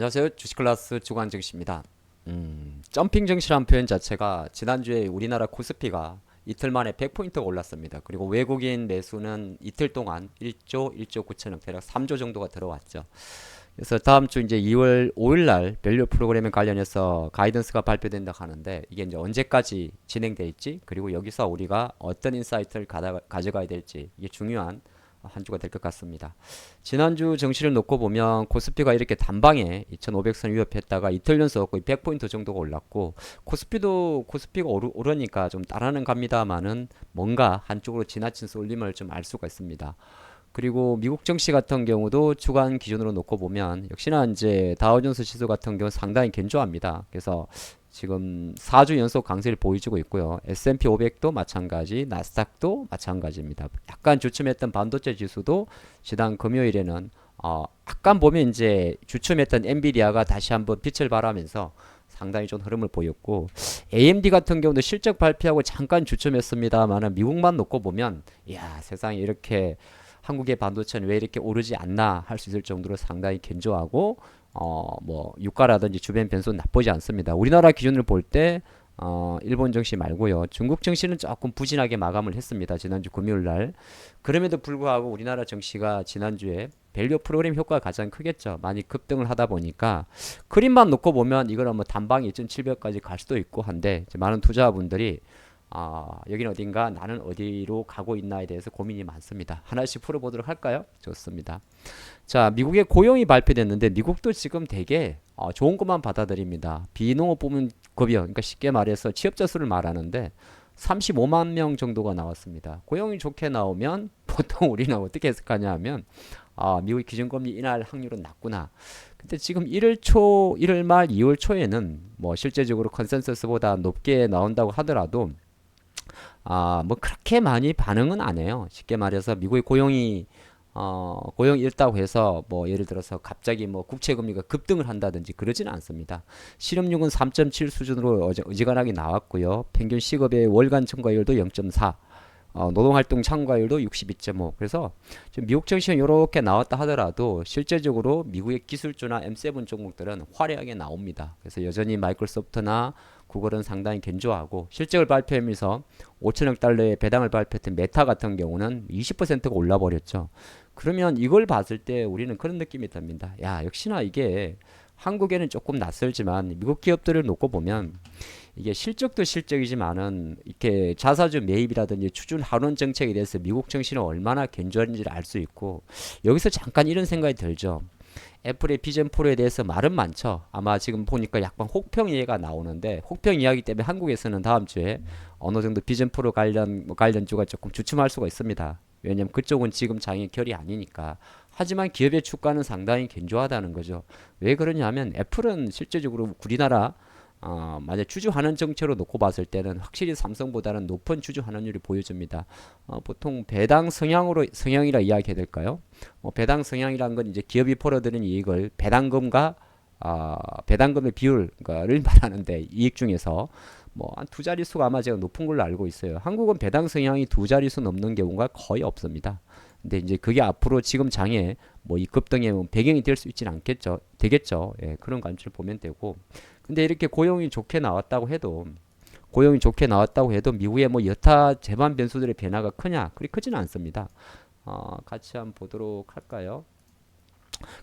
안녕하세요. 주식클래스 주간 증시입니다. 점핑 증시란 표현 자체가 지난주에 우리나라 코스피가 이틀 만에 100포인트가 올랐습니다. 그리고 외국인 매수는 이틀 동안 1조 9천억, 대략 3조 정도가 들어왔죠. 그래서 다음 주 이제 2월 5일 날 밸류 프로그램에 관련해서 가이던스가 발표된다 하는데 이게 이제 언제까지 진행될지, 그리고 여기서 우리가 어떤 인사이트를 가져가야 될지, 이게 중요한 한 주가 될 것 같습니다. 지난주 정시를 놓고 보면 코스피가 이렇게 단방에 2500선 위협했다가 이틀 연속 거의 100포인트 정도가 올랐고, 코스피가 오르니까 좀 따라는 갑니다만은 뭔가 한쪽으로 지나친 쏠림을 좀 알 수가 있습니다. 그리고 미국 증시 같은 경우도 주간 기준으로 놓고 보면 역시나 이제 다우존스 지수 같은 경우 상당히 견조합니다. 그래서 지금 4주 연속 강세를 보여주고 있고요. S&P 500도 마찬가지, 나스닥도 마찬가지입니다. 약간 주춤했던 반도체 지수도 지난 금요일에는 약간 보면 이제 주춤했던 엔비디아가 다시 한번 빛을 발하면서 상당히 좀 흐름을 보였고, AMD 같은 경우도 실적 발표하고 잠깐 주춤했습니다만은 미국만 놓고 보면 이야, 세상에 이렇게 한국의 반도체는 왜 이렇게 오르지 않나 할 수 있을 정도로 상당히 견조하고, 뭐 유가라든지 주변 변수는 나쁘지 않습니다. 우리나라 기준으로 볼 때 일본 증시 말고요, 중국 증시는 조금 부진하게 마감을 했습니다. 지난주 금요일 날. 그럼에도 불구하고 우리나라 증시가 지난주에 밸류 프로그램 효과가 가장 크겠죠. 많이 급등을 하다 보니까 그림만 놓고 보면 이거는 뭐 단방에 2,700까지 갈 수도 있고 한데, 이제 많은 투자분들이 여기는 어딘가, 나는 어디로 가고 있나에 대해서 고민이 많습니다. 하나씩 풀어보도록 할까요? 좋습니다. 자, 미국의 고용이 발표됐는데 미국도 지금 되게 좋은 것만 받아들입니다. 비농업 부문 급여, 그러니까 쉽게 말해서 취업자 수를 말하는데 35만 명 정도가 나왔습니다. 고용이 좋게 나오면 보통 우리는 어떻게 해석하냐 하면 미국의 기준금리 인하할 확률은 낮구나. 근데 지금 1월 말 2월 초에는 뭐 실제적으로 컨센서스보다 높게 나온다고 하더라도 뭐 그렇게 많이 반응은 안 해요. 쉽게 말해서 미국의 고용이 있다고 해서 뭐 예를 들어서 갑자기 뭐 국채 금리가 급등을 한다든지 그러지는 않습니다. 실업률은 3.7 수준으로 어지간하게 나왔고요. 평균 시급의 월간 증가율도 0.4. 노동활동 참가율도 62.5. 그래서 지금 미국 증시는 이렇게 나왔다 하더라도 실제적으로 미국의 기술주나 M7 종목들은 화려하게 나옵니다. 그래서 여전히 마이크로소프트나 구글은 상당히 견조하고, 실적을 발표하면서 5천억 달러의 배당을 발표했던 메타 같은 경우는 20%가 올라버렸죠. 그러면 이걸 봤을 때 우리는 그런 느낌이 듭니다. 야, 역시나 이게 한국에는 조금 낯설지만 미국 기업들을 놓고 보면 이게 실적도 실적이지만은 이렇게 자사주 매입이라든지 추준 환원 정책에 대해서 미국 정신은 얼마나 견조한지를 알 수 있고, 여기서 잠깐 이런 생각이 들죠. 애플의 비전 프로에 대해서 말은 많죠. 아마 지금 보니까 약간 혹평 이야기가 나오는데, 혹평 이야기 때문에 한국에서는 다음 주에 어느 정도 비전 프로 관련주가 조금 주춤할 수가 있습니다. 왜냐면 그쪽은 지금 장의 결이 아니니까. 하지만 기업의 주가는 상당히 견조하다는 거죠. 왜 그러냐면 애플은 실제적으로 우리나라 만약 주주 환원 정책으로 놓고 봤을 때는 확실히 삼성보다는 높은 주주 환원율이 보여집니다. 보통 배당 성향이라 이야기해야 될까요? 배당 성향이라는 건 이제 기업이 벌어들인 이익을 배당금의 비율을 말하는데, 이익 중에서 뭐 한 두 자릿수가 아마 제가 높은 걸로 알고 있어요. 한국은 배당 성향이 두 자릿수 넘는 경우가 거의 없습니다. 근데 이제 그게 앞으로 지금 장에 뭐 이 급등의 배경이 될 수 있지는 않겠죠. 되겠죠. 예, 그런 관점을 보면 되고. 근데 이렇게 고용이 좋게 나왔다고 해도 미국의 뭐 여타 재반 변수들의 변화가 크냐? 그리 크지는 않습니다. 같이 한번 보도록 할까요?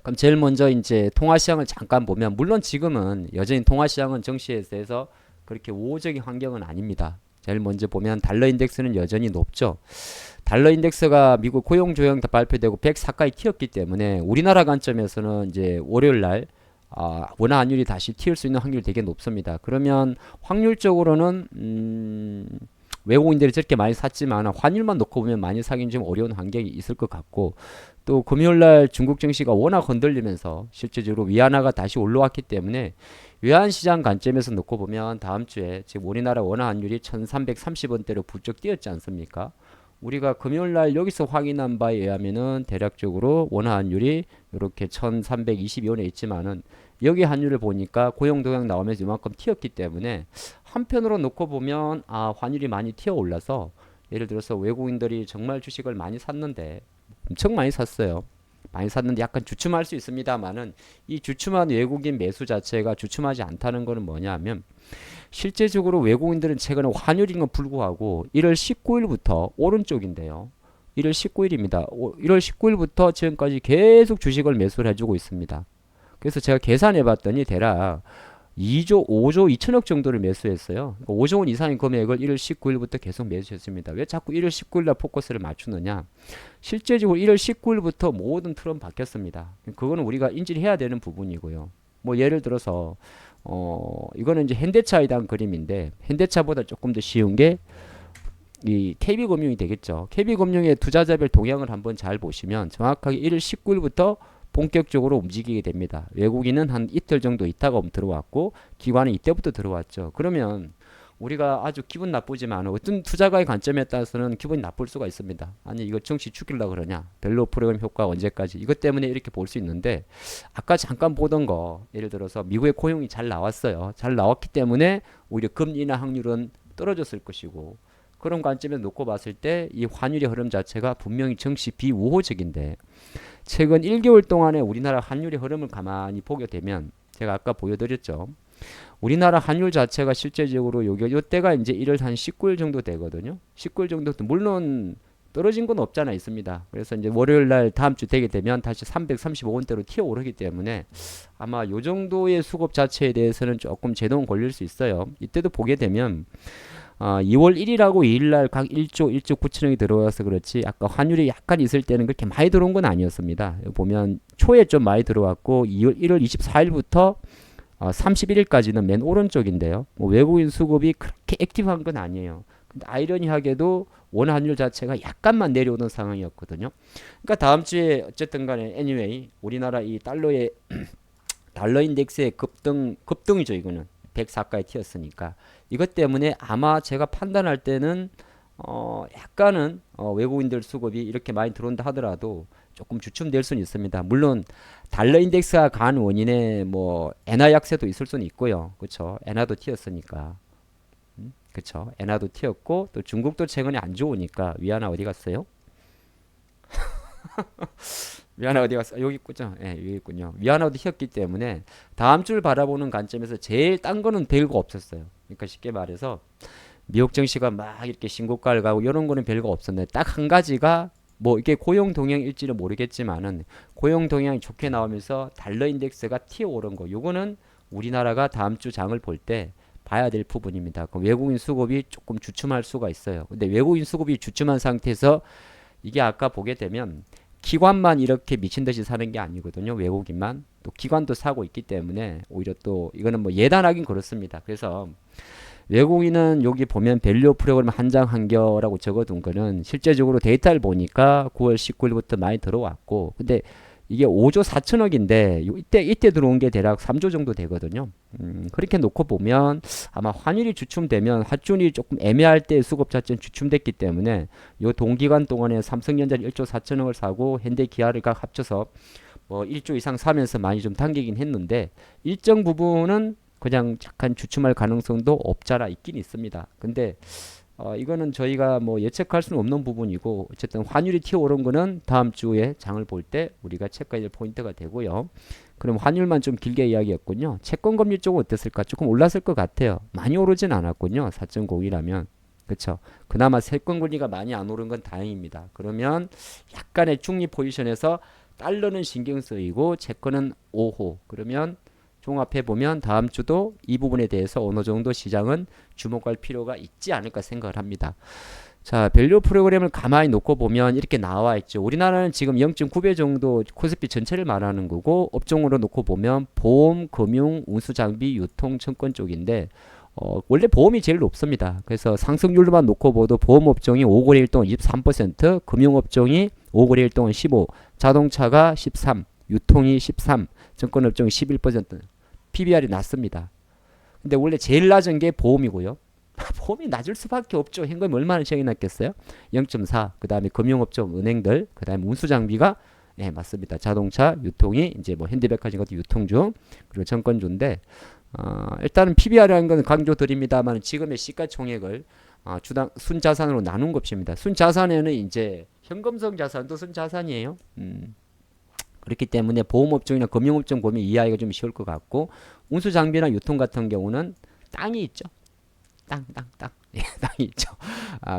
그럼 제일 먼저 이제 통화시장을 잠깐 보면, 물론 지금은 여전히 통화시장은 정시에 대해서 그렇게 우호적인 환경은 아닙니다. 제일 먼저 보면 달러 인덱스는 여전히 높죠. 달러 인덱스가 미국 고용 조정 발표되고 104까지 튀었기 때문에 우리나라 관점에서는 이제 월요일 날 원화 환율이 다시 튀을 수 있는 확률이 되게 높습니다. 그러면 확률적으로는 외국인들이 저렇게 많이 샀지만 환율만 놓고 보면 많이 사긴 좀 어려운 환경이 있을 것 같고, 또 금요일날 중국 증시가 워낙 흔들리면서 실제적으로 위안화가 다시 올라왔기 때문에 외환시장 관점에서 놓고 보면 다음 주에 지금 우리나라 원화 환율이 1330원대로 부쩍 뛰었지 않습니까? 우리가 금요일날 여기서 확인한 바에 의하면은 대략적으로 원화 환율이 이렇게 1322원에 있지만은, 여기 환율을 보니까 고용 동향 나오면서 이만큼 튀었기 때문에 한편으로 놓고 보면 환율이 많이 튀어 올라서, 예를 들어서 외국인들이 정말 주식을 많이 샀는데 엄청 많이 샀어요. 많이 샀는데 약간 주춤할 수 있습니다만은 이 주춤한 외국인 매수 자체가 주춤하지 않다는 것은 뭐냐면 실제적으로 외국인들은 최근에 환율인 건 불구하고 1월 19일부터 오른쪽인데요. 1월 19일입니다. 1월 19일부터 지금까지 계속 주식을 매수를 해주고 있습니다. 그래서 제가 계산해 봤더니 대략 2조, 5조 2천억 정도를 매수했어요. 그러니까 5조 원 이상의 금액을 1월 19일부터 계속 매수했습니다. 왜 자꾸 1월 19일날 포커스를 맞추느냐? 실제적으로 1월 19일부터 모든 틀은 바뀌었습니다. 그거는 우리가 인지를 해야 되는 부분이고요. 뭐 예를 들어서 이거는 이제 현대차에 대한 그림인데 현대차보다 조금 더 쉬운 게 이 KB금융이 되겠죠. KB금융의 투자자별 동향을 한번 잘 보시면 정확하게 1월 19일부터 본격적으로 움직이게 됩니다. 외국인은 한 이틀 정도 있다가 들어왔고 기관은 이때부터 들어왔죠. 그러면 우리가 아주 기분 나쁘지만 어떤 투자가의 관점에 따라서는 기분이 나쁠 수가 있습니다. 아니 이거 정시 죽이려고 그러냐. 벨로 프로그램 효과 언제까지. 이것 때문에 이렇게 볼 수 있는데 아까 잠깐 보던 거 예를 들어서 미국의 고용이 잘 나왔어요. 잘 나왔기 때문에 오히려 금리 인하 확률은 떨어졌을 것이고 그런 관점에서 놓고 봤을 때 이 환율의 흐름 자체가 분명히 정시 비우호적인데 최근 1개월 동안의 우리나라 환율의 흐름을 가만히 보게 되면 제가 아까 보여드렸죠. 우리나라 환율 자체가 실제적으로 요때가 이제 1월 한 19일 정도 되거든요. 19일 정도 물론 떨어진 건 없잖아 있습니다. 그래서 이제 월요일 날 다음 주 되게 되면 다시 335원대로 튀어오르기 때문에 아마 요 정도의 수급 자체에 대해서는 조금 제동 걸릴 수 있어요. 이때도 보게 되면 2월 1일하고 2일날 각 1조 9천억이 들어와서 그렇지 아까 환율이 약간 있을 때는 그렇게 많이 들어온 건 아니었습니다. 보면 초에 좀 많이 들어왔고 1월 24일부터 31일까지는 맨 오른쪽인데요. 뭐 외국인 수급이 그렇게 액티브한 건 아니에요. 근데 아이러니하게도 원 환율 자체가 약간만 내려오는 상황이었거든요. 그러니까 다음 주에 어쨌든 간에 anyway 우리나라 이 달러의 달러 인덱스의 급등이죠. 이거는 104까지 튀었으니까 이것 때문에 아마 제가 판단할 때는 약간은 외국인들 수급이 이렇게 많이 들어온다 하더라도 조금 주춤될 수는 있습니다. 물론 달러 인덱스가 간 원인에 뭐 엔화 약세도 있을 수는 있고요. 그렇죠? 엔화도 튀었으니까. 그렇죠? 엔화도 튀었고 또 중국도 최근에 안 좋으니까 위안화 어디 갔어요? 위안화 어디 갔어? 여기 있군요. 예, 여기 있군요. 위안화도 튀었기 때문에 다음 주를 바라보는 관점에서 제일 딴 거는 별거 없었어요. 그러니까 쉽게 말해서 미국 증시가 막 이렇게 신고가를 가고 이런 거는 별거 없었는데 딱 한 가지가 뭐 이게 고용 동향일지는 모르겠지만은 고용 동향이 좋게 나오면서 달러 인덱스가 튀어오른 거. 요거는 우리나라가 다음 주 장을 볼 때 봐야 될 부분입니다. 그 외국인 수급이 조금 주춤할 수가 있어요. 근데 외국인 수급이 주춤한 상태에서 이게 아까 보게 되면 기관만 이렇게 미친 듯이 사는 게 아니거든요. 외국인만 또 기관도 사고 있기 때문에 오히려 또 이거는 뭐 예단하긴 그렇습니다. 그래서 외국인은 여기 보면 밸류 프로그램 한장 한겨라고 적어둔 거는 실제적으로 데이터를 보니까 9월 19일부터 많이 들어왔고 근데 이게 5조 4천억인데 이때 들어온 게 대략 3조 정도 되거든요. 그렇게 놓고 보면 아마 환율이 주춤되면 환준이 조금 애매할 때 수급 자체는 주춤됐기 때문에 요 동기간 동안에 삼성전자는 1조 4천억을 사고 현대기아를 각 합쳐서 뭐 1조 이상 사면서 많이 좀 당기긴 했는데 일정 부분은 그냥 약간 주춤할 가능성도 없잖아 있긴 있습니다. 근데 이거는 저희가 뭐 예측할 수는 없는 부분이고 어쨌든 환율이 튀어오른 거는 다음 주에 장을 볼 때 우리가 체크해야 될 포인트가 되고요. 그럼 환율만 좀 길게 이야기했군요. 채권금리 쪽은 어땠을까? 조금 올랐을 것 같아요. 많이 오르진 않았군요. 4.01라면. 그쵸? 그나마 채권금리가 많이 안 오른 건 다행입니다. 그러면 약간의 중립 포지션에서 달러는 신경 쓰이고 채권은 5호. 그러면 종합해 보면 다음 주도 이 부분에 대해서 어느 정도 시장은 주목할 필요가 있지 않을까 생각을 합니다. 자, 밸류 프로그램을 가만히 놓고 보면 이렇게 나와 있죠. 우리나라는 지금 0.9배 정도 코스피 전체를 말하는 거고 업종으로 놓고 보면 보험, 금융, 운수장비, 유통, 증권 쪽인데 원래 보험이 제일 높습니다. 그래서 상승률만 놓고 봐도 보험업종이 5거래 일동 23%, 금융업종이 5거래 일동 15%, 자동차가 13%, 유통이 13%, 증권업종이 11%, PBR이 낮습니다. 근데 원래 제일 낮은 게 보험이고요. 보험이 낮을 수밖에 없죠. 현금이 얼마나 시장이 낮겠어요? 0.4. 그 다음에 금융업종, 은행들, 그 다음에 운수장비가 네 맞습니다. 자동차, 유통이 이제 뭐 현대백화점 같은 유통중 그리고 증권주인데 일단은 PBR이라는 건 강조드립니다만 지금의 시가총액을 주당 순자산으로 나눈 것입니다. 순자산에는 이제 현금성 자산도 순자산이에요. 그렇기 때문에 보험업종이나 금융업종 보면 이해하기가 좀 쉬울 것 같고, 운수장비나 유통 같은 경우는 땅이 있죠. 땅. 예, 땅이 있죠.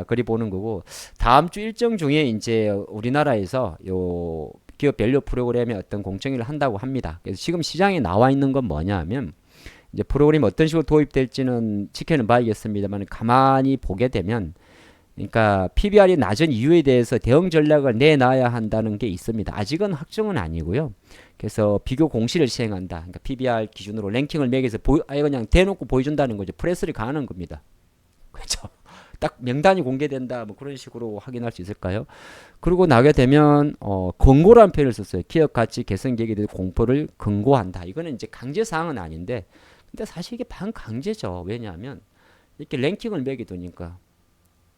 그리 보는 거고, 다음 주 일정 중에 이제 우리나라에서 요 기업 밸류 프로그램의 어떤 공청회를 한다고 합니다. 그래서 지금 시장에 나와 있는 건 뭐냐 하면, 이제 프로그램이 어떤 식으로 도입될지는 지켜는 봐야겠습니다만, 가만히 보게 되면, 그러니까 PBR이 낮은 이유에 대해서 대응 전략을 내놔야 한다는 게 있습니다. 아직은 확정은 아니고요. 그래서 비교 공시를 시행한다. 그러니까 PBR 기준으로 랭킹을 매겨서 그냥 대놓고 보여준다는 거죠. 프레스를 가하는 겁니다. 그렇죠. 딱 명단이 공개된다. 뭐 그런 식으로 확인할 수 있을까요? 그리고 나게 되면 권고라는 표현을 썼어요. 기업 가치 개선 계획에 대해 공포를 권고한다. 이거는 이제 강제 사항은 아닌데, 근데 사실 이게 반강제죠. 왜냐하면 이렇게 랭킹을 매겨두니까.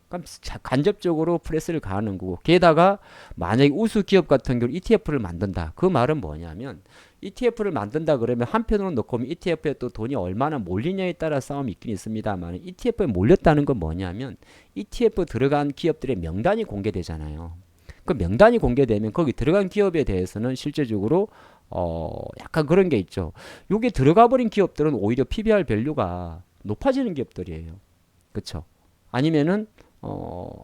그럼 간접적으로 프레스를 가하는 거고, 게다가 만약에 우수 기업 같은 경우 ETF를 만든다. 그 말은 뭐냐면 ETF를 만든다 그러면 한편으로 놓고 보면 ETF에 또 돈이 얼마나 몰리냐에 따라 싸움이 있긴 있습니다만, ETF에 몰렸다는 건 뭐냐면 ETF 들어간 기업들의 명단이 공개되잖아요. 그 명단이 공개되면 거기 들어간 기업에 대해서는 실제적으로 약간 그런 게 있죠. 여기 들어가 버린 기업들은 오히려 PBR 밸류가 높아지는 기업들이에요. 그렇죠? 아니면은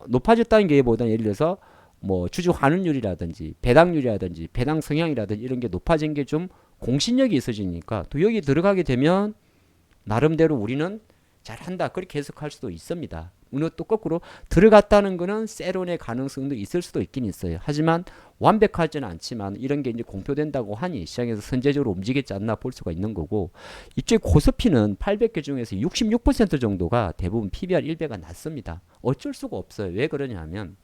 높아졌다는 게보다는 예를 들어서 뭐 주주 환원율이라든지 배당률이라든지 배당 성향이라든지 이런 게 높아진 게 좀 공신력이 있어지니까 또 여기 들어가게 되면 나름대로 우리는 잘한다 그렇게 해석할 수도 있습니다. 물론 또 거꾸로 들어갔다는 거는 세론의 가능성도 있을 수도 있긴 있어요. 하지만 완벽하지는 않지만 이런 게 이제 공표된다고 하니 시장에서 선제적으로 움직이지 않나 볼 수가 있는 거고, 이쪽 코스피는 800개 중에서 66% 정도가 대부분 PBR 1배가 낮습니다. 어쩔 수가 없어요. 왜 그러냐면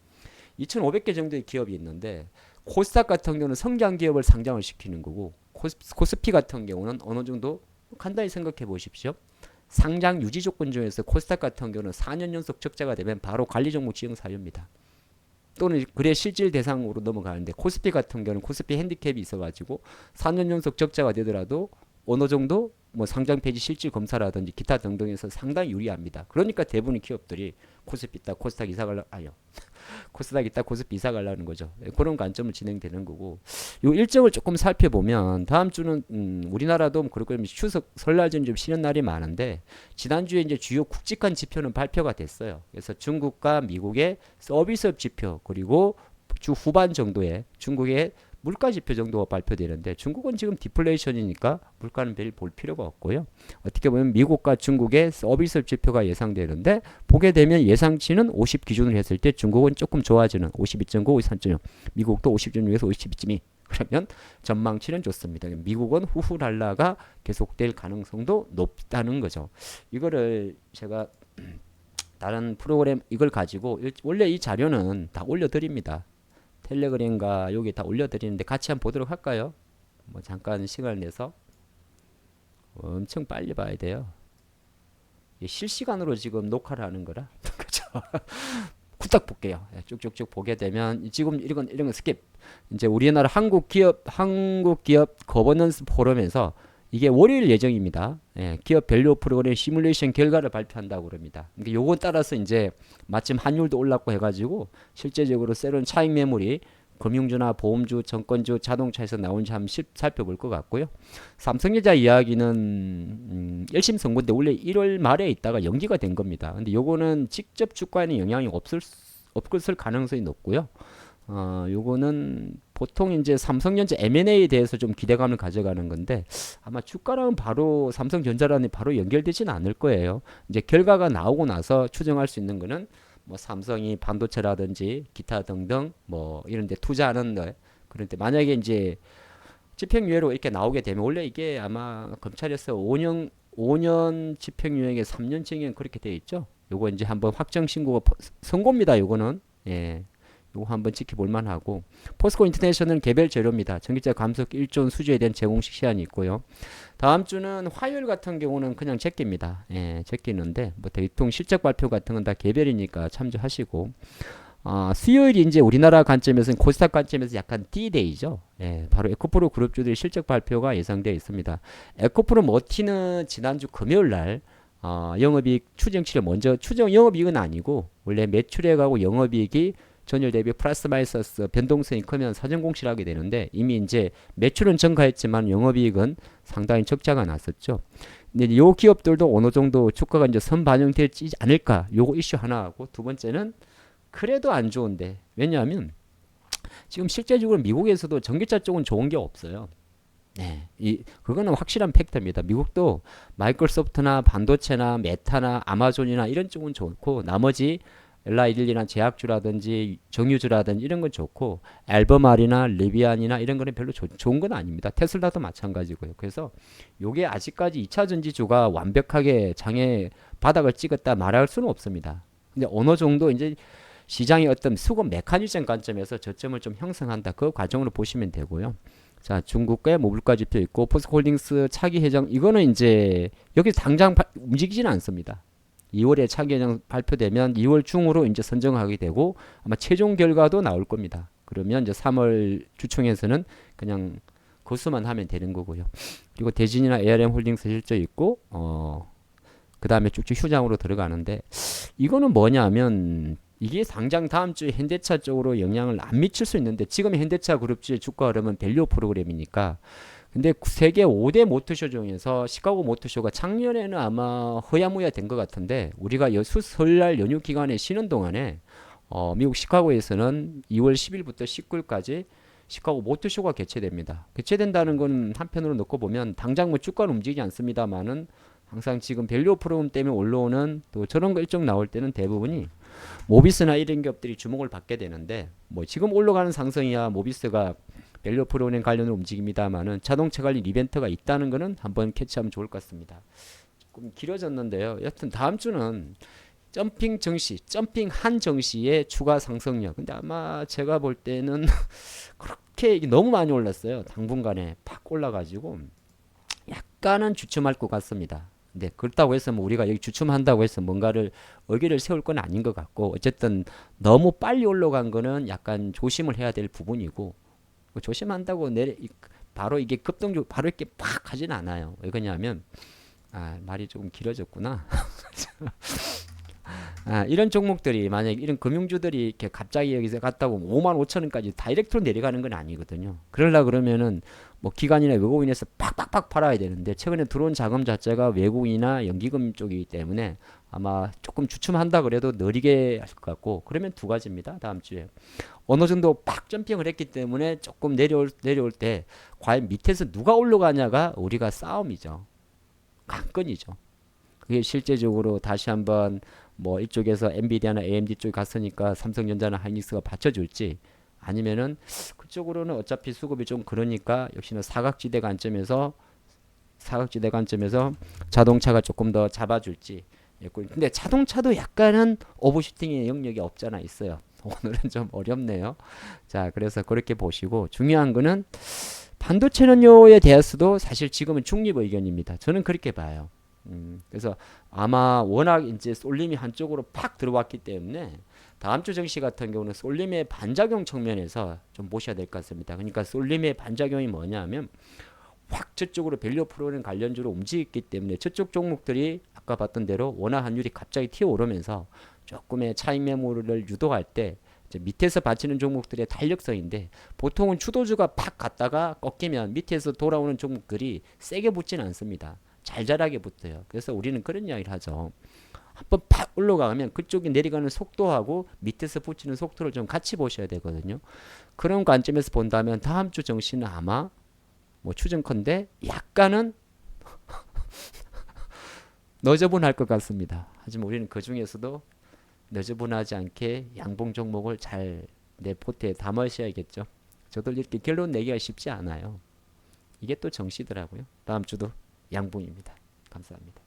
2,500개 정도의 기업이 있는데 코스닥 같은 경우는 성장 기업을 상장을 시키는 거고, 코스피 같은 경우는 어느 정도 간단히 생각해 보십시오. 상장 유지 조건 중에서 코스닥 같은 경우는 4년 연속 적자가 되면 바로 관리 종목 지정 사유입니다. 또는 그래 실질 대상으로 넘어가는데, 코스피 같은 경우는 코스피 핸디캡이 있어가지고 4년 연속 적자가 되더라도 어느 정도 뭐 상장 폐지 실질 검사라든지 기타 등등에서 상당히 유리합니다. 그러니까 대부분의 기업들이 코스피 있다 코스닥 이사 갈라 코스닥 있다 코스피 이사 가려는 거죠. 그런 관점을 진행되는 거고, 요 일정을 조금 살펴보면 다음 주는 우리나라도 그렇고 추석 설날 전 좀 쉬는 날이 많은데, 지난주에 이제 주요 굵직한 지표는 발표가 됐어요. 그래서 중국과 미국의 서비스업 지표, 그리고 주 후반 정도에 중국의 물가 지표 정도가 발표되는데, 중국은 지금 디플레이션이니까 물가는 별 볼 필요가 없고요. 어떻게 보면 미국과 중국의 서비스 지표가 예상되는데, 보게 되면 예상치는 50 기준으로 했을 때 중국은 조금 좋아지는 52.9, 53.0, 미국도 50.6에서 52.2. 그러면 전망치는 좋습니다. 미국은 후후랄라가 계속될 가능성도 높다는 거죠. 이거를 제가 다른 프로그램 이걸 가지고 원래 이 자료는 다 올려드립니다. 텔레그램과 여기 다 올려드리는데 같이 한번 보도록 할까요? 뭐 잠깐 시간을 내서. 엄청 빨리 봐야 돼요. 실시간으로 지금 녹화를 하는 거라. 그죠? 후딱 볼게요. 쭉쭉쭉 보게 되면 지금 이런 거 스킵. 이제 우리나라 한국 기업 거버넌스 포럼에서 이게 월요일 예정입니다. 기업 밸류 프로그램 시뮬레이션 결과를 발표한다고 그럽니다. 그러니까 요거 따라서 이제 마침 환율도 올랐고 해가지고 실제적으로 새로운 차익 매물이 금융주나 보험주, 정권주, 자동차에서 나온지 한번 살펴볼 것 같고요. 삼성전자 이야기는 1심 선고인데 원래 1월 말에 있다가 연기가 된 겁니다. 근데 요거는 직접 주가에는 영향이 없을 가능성이 높고요. 요거는 보통 이제 삼성전자 M&A에 대해서 좀 기대감을 가져가는 건데, 아마 주가랑은 바로 삼성전자랑은 바로 연결되지는 않을 거예요. 이제 결과가 나오고 나서 추정할 수 있는 거는 뭐 삼성이 반도체라든지 기타 등등 뭐 이런 데 투자하는 그런데 만약에 이제 집행유예로 이렇게 나오게 되면, 원래 이게 아마 검찰에서 5년 집행유예에 3년징역 그렇게 돼 있죠. 요거 이제 한번 확정 신고가 선고입니다. 요거는 요거 한번 지켜볼 만하고, 포스코 인터내셔널은 개별 재료입니다. 전기차 감속 1조 수주에 대한 제공식 시한이 있고요. 다음 주는 화요일 같은 경우는 그냥 제끼입니다. 제끼는데 뭐 대통 실적 발표 같은 건 다 개별이니까 참조하시고, 수요일이 이제 우리나라 관점에서는 코스닥 관점에서 약간 D-데이죠. 바로 에코프로 그룹주들의 실적 발표가 예상되어 있습니다. 에코프로 머티는 지난주 금요일 날 영업이익 추정치를 먼저 영업이익은 아니고 원래 매출액하고 영업이익이 전일 대비 플러스 마이너스 변동성이 크면 사전 공시를 하게 되는데 이미 이제 매출은 증가했지만 영업이익은 상당히 적자가 났었죠. 근데 이 기업들도 어느 정도 주가가 이제 선반영되지 않을까 요거 이슈 하나 하고 두 번째는 그래도 안 좋은데 왜냐하면 지금 실제적으로 미국에서도 전기차 쪽은 좋은 게 없어요. 네, 그거는 확실한 팩트입니다. 미국도 마이크로소프트나 반도체나 메타나 아마존이나 이런 쪽은 좋고 나머지 엘라이릴리나 제약주라든지 정유주라든지 이런 건 좋고 앨범알이나 리비안이나 이런 거는 별로 좋은 건 아닙니다. 테슬라도 마찬가지고요. 그래서 요게 아직까지 2차 전지주가 완벽하게 장애 바닥을 찍었다 말할 수는 없습니다. 근데 어느 정도 이제 시장의 어떤 수급 메커니즘 관점에서 저점을 좀 형성한다. 그 과정으로 보시면 되고요. 자, 중국의 모블가 지표 있고 포스코홀딩스 차기 회장 이거는 이제 여기 당장 움직이지는 않습니다. 2월에 차기 회장 발표되면 2월 중으로 이제 선정하게 되고 아마 최종 결과도 나올 겁니다. 그러면 이제 3월 주총에서는 그냥 거수만 하면 되는 거고요. 그리고 대진이나 ARM 홀딩스 실적 있고 그 다음에 쭉쭉 휴장으로 들어가는데 이거는 뭐냐면 이게 당장 다음 주에 현대차 쪽으로 영향을 안 미칠 수 있는데 지금 현대차 그룹주의 주가 흐름은 밸류 프로그램이니까 근데 세계 5대 모터쇼 중에서 시카고 모터쇼가 작년에는 아마 허야무야 된 것 같은데 우리가 설날 연휴 기간에 쉬는 동안에 미국 시카고에서는 2월 10일부터 19일까지 시카고 모터쇼가 개최됩니다. 개최된다는 건 한편으로 놓고 보면 당장 뭐 주가는 움직이지 않습니다만은 항상 지금 밸류 프로그램 때문에 올라오는 또 저런 거 일정 나올 때는 대부분이 모비스나 이런 기업들이 주목을 받게 되는데 뭐 지금 올라가는 상승이야 모비스가 밸류 프로그램 관련으로 움직입니다만은 자동차 관련 이벤트가 있다는 거는 한번 캐치하면 좋을 것 같습니다. 조금 길어졌는데요. 여튼 다음 주는 점핑 정시, 점핑한 정시의 추가 상승력. 근데 아마 제가 볼 때는 그렇게 이게 너무 많이 올랐어요. 당분간에 팍 올라가지고 약간은 주춤할 것 같습니다. 근데 그렇다고 해서 뭐 우리가 여기 주춤한다고 해서 뭔가를 의기를 세울 건 아닌 것 같고 어쨌든 너무 빨리 올라간 거는 약간 조심을 해야 될 부분이고 조심한다고 바로 이게 급등주 바로 이렇게 팍 하진 않아요. 왜 그러냐면 말이 조금 길어졌구나. 이런 종목들이 만약에 이런 금융주들이 이렇게 갑자기 여기서 갔다고 5만 5천 원까지 다이렉트로 내려가는 건 아니거든요. 그러려 그러면은 뭐 기관이나 외국인에서 팍팍팍 팔아야 되는데 최근에 들어온 자금 자체가 외국인이나 연기금 쪽이기 때문에 아마 조금 주춤한다 그래도 느리게 할 것 같고 그러면 두 가지입니다. 다음 주에 어느 정도 팍 점핑을 했기 때문에 조금 내려올 때 과연 밑에서 누가 올라가냐가 우리가 싸움이죠. 관건이죠. 그게 실제적으로 다시 한번 뭐 이쪽에서 엔비디아나 AMD 쪽에 갔으니까 삼성전자나 하이닉스가 받쳐줄지 아니면은 그쪽으로는 어차피 수급이 좀 그러니까 역시나 사각지대 관점에서 자동차가 조금 더 잡아줄지. 근데 자동차도 약간은 오버슈팅의 영역이 없잖아 있어요. 오늘은 좀 어렵네요. 자, 그래서 그렇게 보시고 중요한 거는 반도체는요에 대해서도 사실 지금은 중립 의견입니다. 저는 그렇게 봐요. 그래서 아마 워낙 이제 쏠림이 한쪽으로 팍 들어왔기 때문에 다음 주 증시 같은 경우는 쏠림의 반작용 측면에서 좀 보셔야 될 것 같습니다. 그러니까 쏠림의 반작용이 뭐냐면 확 저쪽으로 밸류 프로그램 관련주로 움직였기 때문에 저쪽 종목들이 아까 봤던 대로 원화 환율이 갑자기 튀어오르면서 조금의 차익 매물을 유도할 때 이제 밑에서 받치는 종목들의 탄력성인데 보통은 주도주가 팍 갔다가 꺾이면 밑에서 돌아오는 종목들이 세게 붙지는 않습니다. 잘잘하게 붙어요. 그래서 우리는 그런 이야기를 하죠. 한번 팍 올라가면 그쪽이 내려가는 속도하고 밑에서 붙이는 속도를 좀 같이 보셔야 되거든요. 그런 관점에서 본다면 다음 주 정시는 아마 뭐 추정컨대 약간은 너저분할 것 같습니다. 하지만 우리는 그 중에서도 너저분하지 않게 양봉 종목을 잘 내 포트에 담으셔야겠죠. 저도 이렇게 결론 내기가 쉽지 않아요. 이게 또 정시더라고요. 다음 주도 양봉입니다. 감사합니다.